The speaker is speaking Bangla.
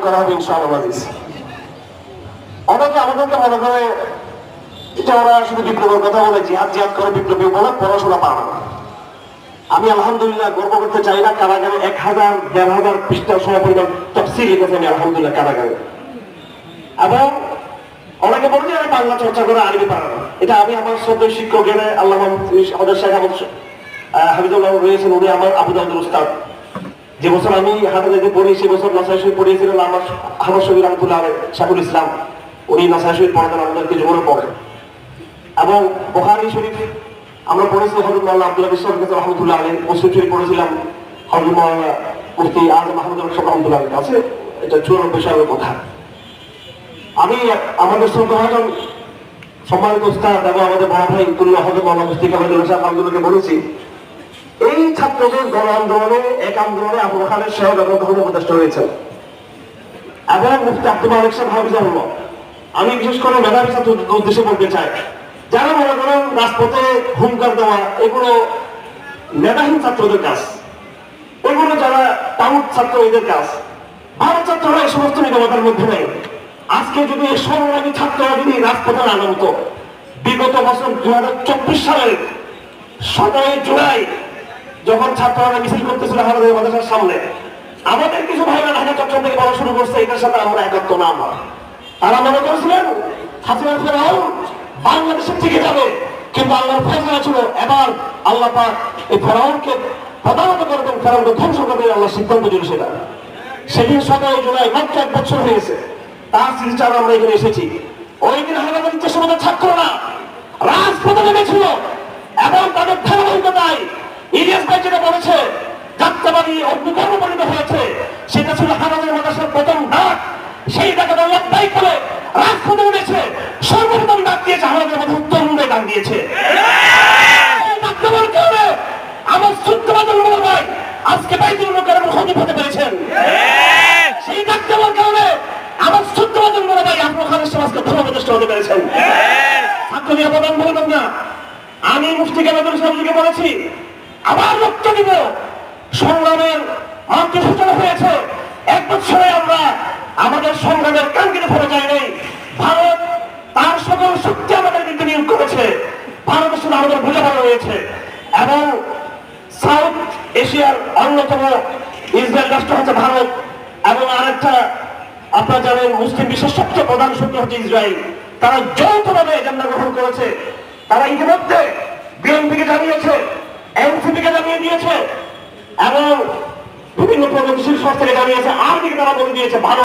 করা হবে ইনশাআল্লাহ। অনেকে আমাদেরকে মনে করে এটা ওরা শুধু বিপ্লবের কথা বলে, জিহাদ জিহাদ করে বিপ্লবী বলে পড়াশোনা পারে না। আমি আলহামদুলিল্লাহ গর্ব করতে চাই না, কারাগারে 1000-1500 পৃষ্ঠার সমপরিমাণ তাফসীর লিখেছে আমি আলহামদুলিল্লাহ কারাগারে। এবং অনেকে বলে যে আমি বাংলা চর্চা করে আরবি পারে না। এটা আমি আমার শ্রদ্ধেয় শিক্ষক এনে আল্লাহ আমাদের শেখ হাফিজুল্লাহ রয়েছেন, উনি আমার আবু দাউদের উস্তাদ। যে বছর আমি হাটাজাতে পড়ি সে বছর নাসাই শরীফ পড়িয়েছিলেন আমার আহমদ শফি রহমতুল্লাহ শাহুল ইসলাম, উনি নাসাই শরীফ পড়াতেন আমাদেরকে জীবনে পড়ে। এবং বুখারী শরীফ আমরা পড়েছি হযরত মাওলানা আব্দুল্লাহ বিন সাউদ রহমতুল্লাহ আলাইহি, মুসলিম শরীফ পড়েছিলাম হযরত মাওলানা মুফতি আজম মাহমুদ রহমতুল্লাহ আলাইহি আছে। এটা 94 সালের কথা। আমি আমাদের শ্রদ্ধাভাজন সম্মানিত উস্তাদ এবং আমাদের বড় ভাই তুল্য হযরত মাওলানা মুফতি কামালুল হাসান আব্দুল্লাহকে বলেছি, এই ছাত্রদের গণ আন্দোলনে এক আন্দোলনে আবু বকরের সহ এবং ধর্ম উপদেষ্টা হয়েছেন এবং মুফতি আব্দুল মালিক সাহেব হাফিজাহুল্লাহ। আমি বিশেষ করে মেধাবী ছাত্রদের উদ্দেশ্যে বলতে চাই, যারা মনে করেন রাজপথে হুঙ্কার দেওয়া এগুলো মেধাহীন ছাত্রদের কাজ, ওইগুলো যারা টাউট ছাত্র এদের কাজ। ভারত ছাত্ররা এই সমস্ত নিরবতার মধ্যে নেই। আজকে যদি এই সংগ্রামী ছাত্ররা যদি রাজপথে না নামতো, বিগত বছর 2024 সালের 17 জুলাই যখন ছাত্ররা মিছিল করতেছিল আমাদের মাদ্রাসার সামনে, আমাদের কিছু ভাইরা ঢাকা চট্টগ্রাম থেকে বলা শুরু করছে এটার সাথে আমরা একাত্ম না। তারা মনে করেছিলেন হাসিনা ফেরাউন বাংলাদেশের থেকে যাবে, কিন্তু আল্লাহর ফয়সালা ছিল এবার আল্লাহ পাক এই ফেরাউনকে প্রধানত করবেন, ফেরাউনকে ধ্বংস করবেন, আল্লাহ সিদ্ধান্ত ছিল সেটা। সেদিন 17 জুলাই মাত্র 1 বছর হয়েছে তার স্মৃতিচারণ আমরা এখানে এসেছি। ওই দিন হানাদার যে সমস্ত ছাত্ররা রাজপথে নেমেছিল এবং তাদের ধারাবাহিকতায় ইলিয়াস ভাই যেটা বলেছে যাত্রাবাদী অগ্নিকর্ম পরিণত হয়েছে, সেটা ছিল হানাদার মাদ্রাসার প্রথম ডাক। সেই ডাকে লড়াই করে রাজপথে উঠেছে, সর্বপ্রথম ডাক দিয়েছে হানাদার মধ্যে তরুণদের ডাক দিয়েছে। আমার সত্যবাদী ভাই আজকে বাইতুল মুকাররমের খতিব হতে পেরেছেন। সেই ডাক দেওয়ার কারণে আমার সত্যবাদী ভাই আপনার খানের সমাজকে ধর্ম প্রতিষ্ঠা হতে পেরেছেন। ছাত্রদের অবদান বলবেন না। আমি মুফতি কামালুল সাহেবকে বলেছি আবার রক্ত দিব। সংগ্রামের মাত্র সূচনা হয়েছে। 1 বছরে আমরা আমাদের সংগ্রামের কাঙ্ক্ষিত ফলে যাই নাই। ভারত তার সকল শক্তি আমাদের কিন্তু নিয়োগ করেছে। ভারতের সাথে আমাদের বোঝাপড়া রয়েছে এবং সাউথ এশিয়ার অন্যতম ইসরায়েল রাষ্ট্র হচ্ছে ভারত এবং আরেকটা আপনারা জানেন মুসলিম বিশ্বের সবচেয়ে প্রধান শক্তি হচ্ছে ইসরায়েল। তারা যৌথভাবে এজেন্ডা গ্রহণ করেছে। তারা ইতিমধ্যে বিএনপিকে জানিয়েছে, এনসিপিকে জানিয়ে দিয়েছে এবং বিভিন্ন প্রগতিশীল সংস্থাকে জানিয়েছে, আর দিকে তারা বলে দিয়েছে ভারত